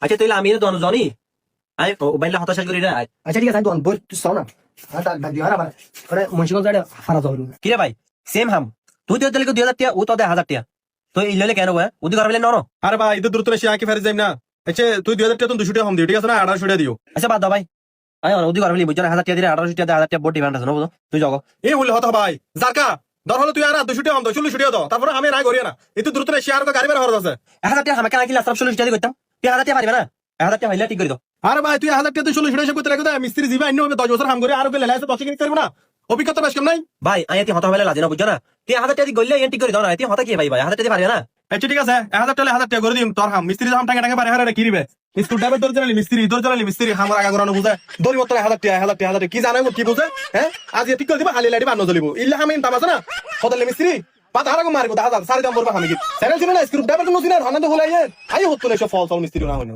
আচ্ছা তুই আমি দন জনি আই বাইলা হতাশা করি রে আচ্ছা ঠিক আছে আমি তো বই তুই চাও না ডাক দিও আর আবার করে মুন্সিগঞ্জ যাই ফারা যাও কি রে ভাই সেম হাম তুই তো দিলে 2000 টাকা ও তো 1000 টাকা তো এই লইলে কেন ভাই ওদি ঘর বলে ন আরে ভাই এটা দ্রুত সে আঁকি ফেরে যাই না আচ্ছা তুই 2000 টাকা তো 200 টাকা কম দিও ঠিক আছে না 1800 টাকা দিও আচ্ছা বাদ দাও ভাই আই ওদি ঘর বলি বুঝছ 1000 টাকা দিলে 1800 টাকা 1000 টাকা বড় ডিমান্ড আছে না বুঝো তুই যাও এই বললে হতো ভাই জারকা ধর হলো তুই আর 200 টাকা কম দাও 40 টাকা দাও তারপরে আমি নাই করি না এত দ্রুত সে আর গাড়ি বের হওয়ার আছে 1000 টাকা আমাকে নাকি লাস্ট 40 টাকা করতাম তুই 1000 টাকা পারবে না 1000 টাকা হইলে ঠিক করে দাও আরে ভাই তুই 1000 টাকা তুই 40 টাকা করতে রাখো মিস্ত্রি জিবা অন্য হবে 10 বছর কাম করে আর গেলে লাইসেন্স 10 কিনে করব না অভিজ্ঞতা বেশ কম নাই ভাই আইতি হতা হইলে লাগে না বুঝছ না তুই 1000 টাকা গইলে এন্টি করে দাও না তুই হতা কি ভাই 1000 টাকা পারবে না আচ্ছা ঠিক আছে 1000 টাকা করে দিম তোর হাম মিস্ত্রি দাম টাকা টাকা পারে হারে কি দিবে স্কুল ড্রাইভার দর জানালি মিস্ত্রি আমার আগা করানো বুঝা দড়ি মত 1000 টাকা কি জানাই কি বুঝে হ্যাঁ আজ ঠিক করে দিবা হালি লাইটি বান্ন জ্বলিব ইল্লা আমি দাম আছে না হদলে মিস্ত্রি পাতা হারাগো মারবো 1000 সারি দাম বলবা আমি কি স্যারেল ছিল না স্কুল ড্রাইভার তো নছিনা হানা তো হলাই আই হতো না সব ফল মিস্ত্রি না হইনি